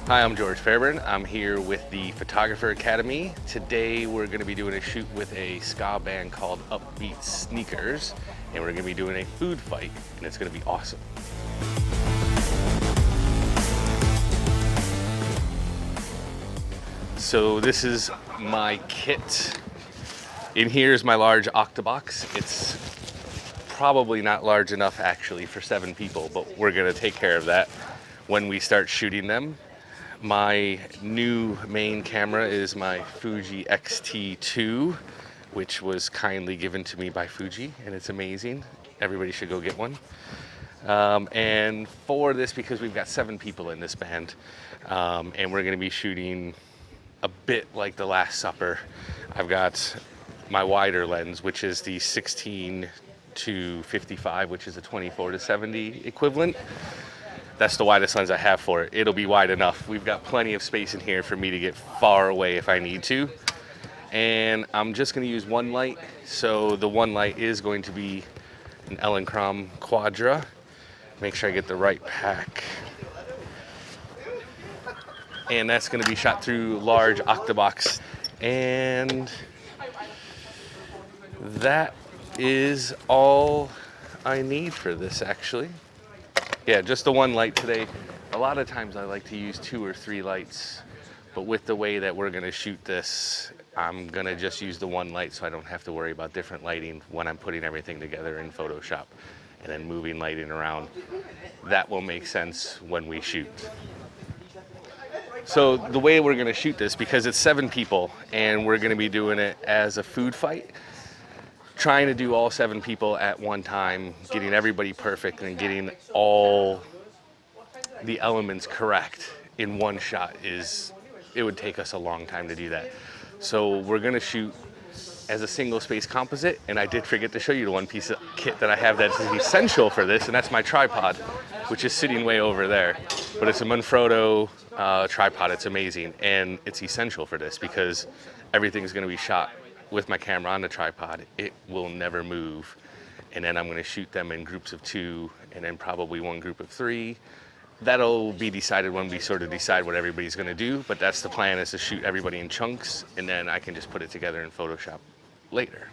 Hi, I'm George Fairbairn. I'm here with the Photographer Academy. Today we're going to be doing a shoot with a ska band called Upbeat Sneakers, and we're going to be doing a food fight, and it's going to be awesome. So this is my kit. In here is my large Octobox. It's probably not large enough actually for 7 people, but we're going to take care of that when we start shooting them. My new main camera is my Fuji X-T2, which was kindly given to me by Fuji, and it's amazing. Everybody should go get one. And for this, because we've got 7 people in this band, and we're going to be shooting a bit like the Last Supper, I've got my wider lens, which is the 16 to 55, which is a 24 to 70 equivalent. That's the widest lens I have for it. It'll be wide enough. We've got plenty of space in here for me to get far away if I need to. And I'm just gonna use one light. So the one light is going to be an Elinchrom Quadra. Make sure I get the right pack. And that's gonna be shot through large Octobox. And that is all I need for this actually. Yeah, just the one light today. A lot of times I like to use 2 or 3 lights, but with the way that we're gonna shoot this, I'm gonna just use the one light so I don't have to worry about different lighting when I'm putting everything together in Photoshop and then moving lighting around. That will make sense when we shoot. So the way we're gonna shoot this, because it's 7 people and we're gonna be doing it as a food fight, trying to do all 7 people at one time, getting everybody perfect and getting all the elements correct in one shot it would take us a long time to do that. So we're gonna shoot as a single space composite, and I did forget to show you the one piece of kit that I have that is essential for this, and that's my tripod, which is sitting way over there. But it's a Manfrotto tripod, it's amazing, and it's essential for this because everything's gonna be shot with my camera on the tripod. It will never move. And then I'm gonna shoot them in groups of 2 and then probably one group of 3. That'll be decided when we sort of decide what everybody's gonna do, but that's the plan, is to shoot everybody in chunks and then I can just put it together in Photoshop later.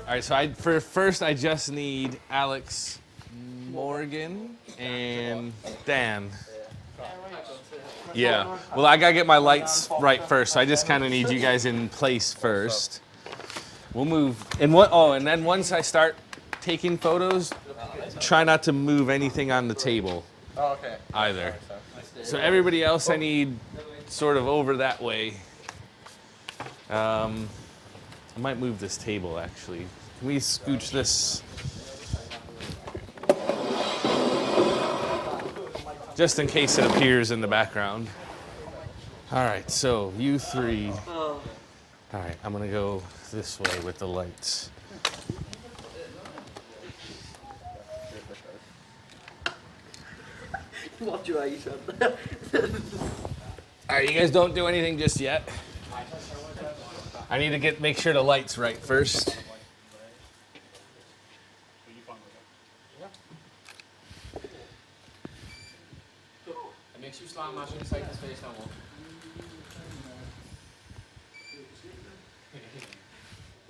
All right, so for first I just need Alex, Morgan, and Dan. Yeah, well I gotta get my lights right first, so I just kind of need you guys in place first. We'll move, and then once I start taking photos, try not to move anything on the table either. So everybody else I need sort of over that way. I might move this table actually. Can we scooch this? Just in case it appears in the background. All right, so you 3. All right, I'm gonna go this way with the lights. What do I say? All right, you guys don't do anything just yet. I need to make sure the light's right first.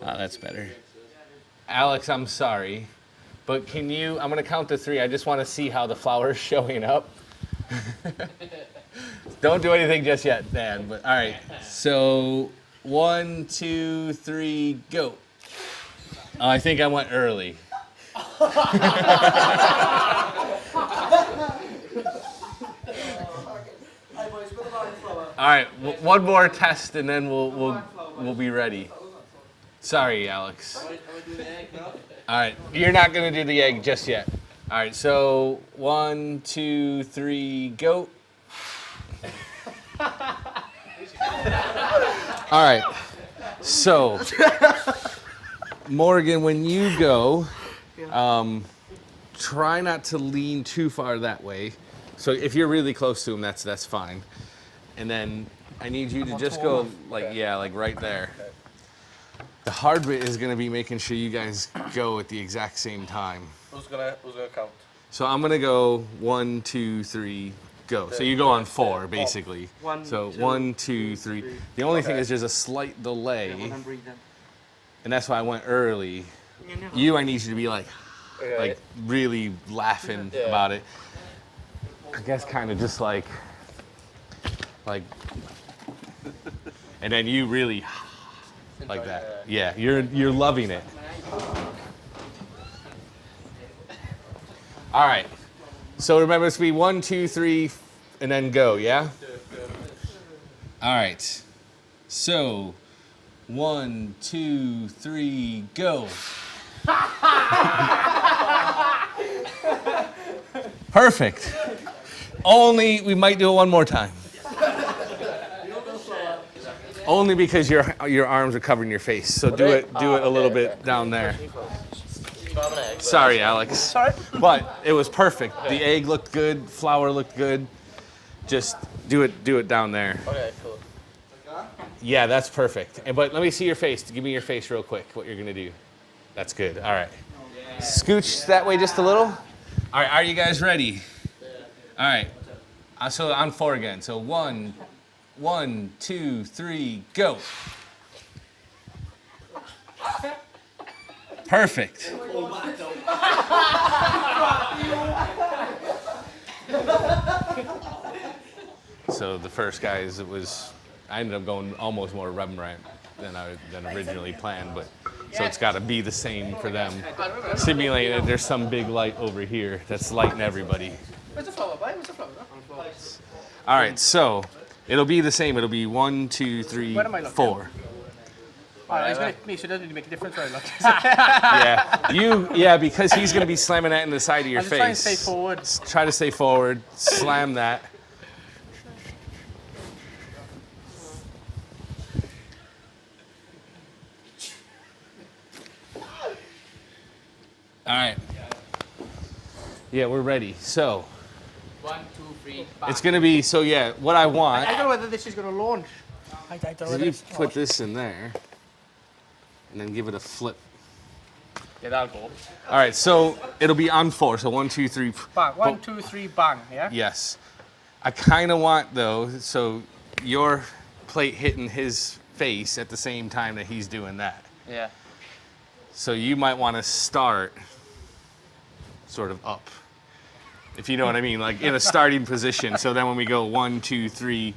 Oh, that's better. Alex, I'm sorry, but I'm gonna count to 3. I just wanna see how the flower's showing up. Don't do anything just yet, Dan, but all right. So 1, 2, 3, go. Oh, I think I went early. All right, one more test and then we'll be ready. Sorry, Alex. All right, you're not gonna do the egg just yet. All right, so 1, 2, 3, go. All right, so Morgan, when you go, try not to lean too far that way. So if you're really close to him, that's fine. And then I need you to just go like, yeah, like right there. The hard bit is gonna be making sure you guys go at the exact same time. Who's gonna count? So I'm gonna go 1, 2, 3, go. So you go on 4, basically. So 1, 2, 3. The only thing is there's a slight delay, and that's why I went early. I need you to be like really laughing about it. I guess kind of just like, and then you really like that. Yeah, you're loving it. All right. So remember, it's to be 1, 2, 3, and then go. Yeah. All right. So 1, 2, 3, go. Perfect. Only we might do it one more time. Only because your arms are covering your face. So do it a little bit down there. Sorry, Alex. Sorry. But it was perfect. The egg looked good, flour looked good. Just do it down there. Okay, cool. Yeah, that's perfect. But let me see your face. Give me your face real quick, what you're gonna do. That's good. All right. Scooch that way just a little. All right, are you guys ready? All right. So on 4 again. So 1, 2, 3, go. Perfect. So the first guys, I ended up going almost more Rembrandt than originally planned, but so it's got to be the same for them. Simulate that there's some big light over here that's lighting everybody. Where's the flower? Where's the flower? All right, so it'll be the same. It'll be 1, 2, 3, 4. Alright, he's going to me, so it doesn't really make a difference where I look. Yeah, because he's going to be slamming that in the side of your face. Try and stay forward. Try to stay forward. Slam that. All right. Yeah, we're ready. So 1, 2, 3, back. it's going to be, what I want. I don't know whether this is going to launch. I don't know whether You it's put this in there and then give it a flip. Yeah, that'll go. All right, so it'll be on 4. So 1, 2, 3. bang. 1, 2, 3, bang. Yeah. Yes. I kind of want though, so your plate hitting his face at the same time that he's doing that. Yeah. So you might want to start sort of up, if you know what I mean, like in a starting position. So then when we go 1, 2, 3,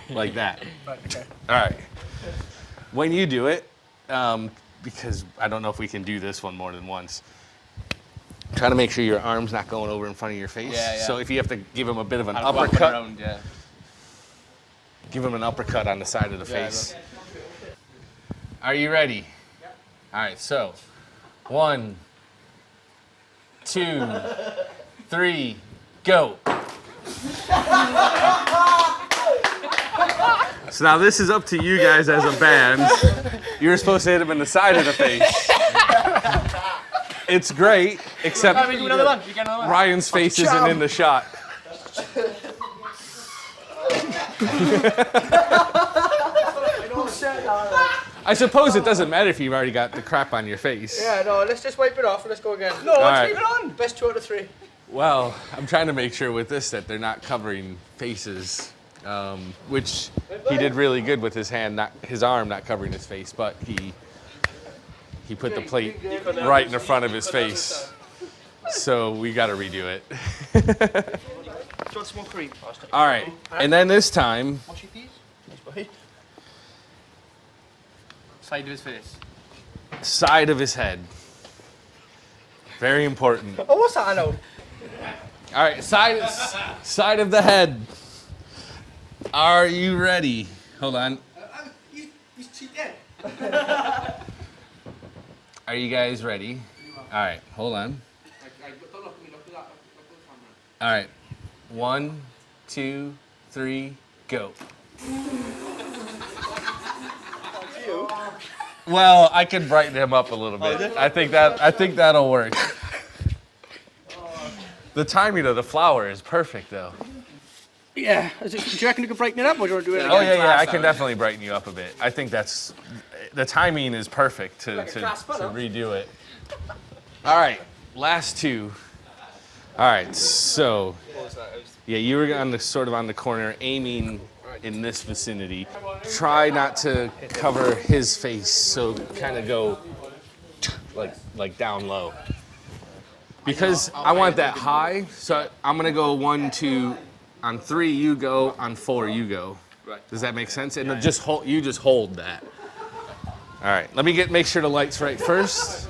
like that. Right, okay. All right. When you do it, because I don't know if we can do this one more than once, try to make sure your arm's not going over in front of your face. Yeah. So if you have to give him a bit of an I'll walk uppercut, around, yeah. give him an uppercut on the side of the face. Are you ready? Yep. All right, so 1, 2, 3, go. So now this is up to you guys as a band. You're supposed to hit him in the side of the face. It's great, except Right, we do another one. We get another one. Ryan's face isn't in the shot. I suppose it doesn't matter if you've already got the crap on your face. Yeah, no, let's just wipe it off and let's go again. No, All let's right. leave it on. Best 2 out of 3. Well, I'm trying to make sure with this that they're not covering faces, which he did really good with his hand, his arm not covering his face, but he put the plate right in the front of his face. So we got to redo it. Do you want some more cream? All right, and then this time, Wash your teeth. Nice boy. Side of his face. side of his head. Very important. Oh, what's that I know? All right, side of the head. Are you ready? Hold on. He's cheating. Are you guys ready? All right, hold on. All right, 1, 2, 3, go. Well, I can brighten him up a little bit. I think that'll work. The timing of the flower is perfect, though. Yeah. Do you reckon you could brighten it up, or do you want to do it again? Oh yeah, I can definitely brighten you up a bit. I think that's the timing is perfect to redo it. All right, last two. All right, so yeah, you were on the sort of on the corner, aiming in this vicinity. Try not to cover his face, so kind of go like down low. Because I want that high, so I'm gonna go 1, 2, on 3 you go, on 4 you go. Right. Does that make sense? And just hold, you just hold that. All right, let me make sure the light's right first.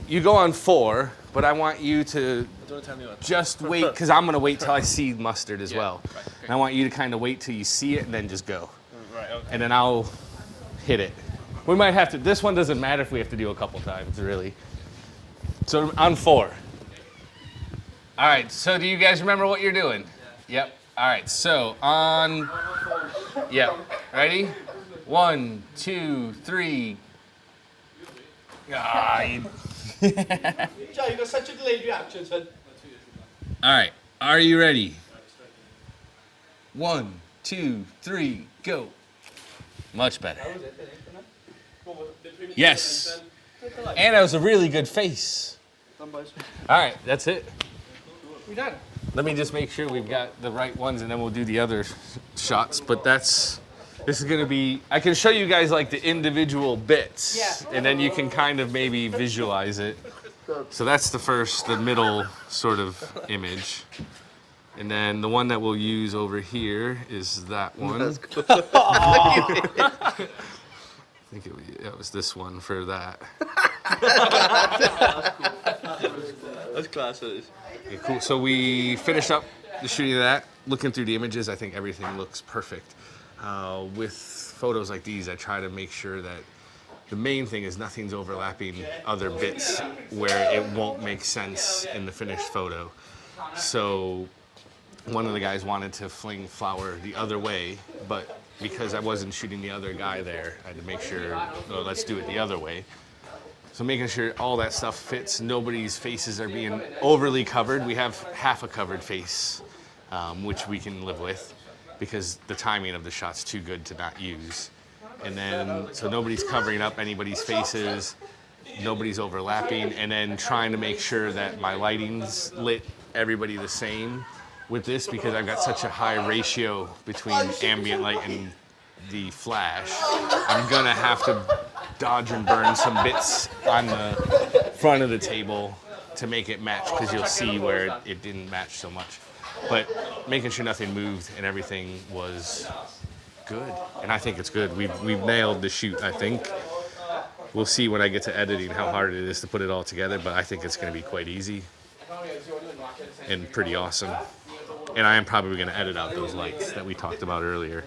You go on 4, but I want you to just wait, because I'm going to wait till I see mustard as well. Right, okay. And I want you to kind of wait till you see it and then just go. Right, okay. And then I'll hit it. We might have to, this one doesn't matter if we have to do a couple times, really. So on 4. All right, so do you guys remember what you're doing? Yep. All right, so on, yep. Ready? 1, 2, 3. Ah, Joe, you got such a delayed reaction, son. all right, are you ready? 1, 2, 3, go. Much better. Yes. And that was a really good face. All right, that's it. We done. Let me just make sure we've got the right ones, and then we'll do the other shots. But this is gonna be, I can show you guys like the individual bits, Yeah. and then you can kind of maybe visualize it. So that's the middle sort of image. And then the one that we'll use over here is that one. I think it was this one for that. That's class, it is. Okay, cool. So we finished up the shooting of that. Looking through the images, I think everything looks perfect. With photos like these, I try to make sure that the main thing is nothing's overlapping other bits where it won't make sense in the finished photo. So one of the guys wanted to fling flour the other way, but because I wasn't shooting the other guy there, I had to make sure, well, let's do it the other way. So making sure all that stuff fits, nobody's faces are being overly covered. We have half a covered face, which we can live with because the timing of the shot's too good to not use. And then, so nobody's covering up anybody's faces, nobody's overlapping, and then trying to make sure that my lighting's lit everybody the same with this because I've got such a high ratio between ambient light and the flash. I'm gonna have to dodge and burn some bits on the front of the table to make it match because you'll see where it didn't match so much. But making sure nothing moved and everything was good. And I think it's good. We've nailed the shoot, I think. We'll see when I get to editing how hard it is to put it all together, but I think it's gonna be quite easy and pretty awesome. And I am probably gonna edit out those lights that we talked about earlier.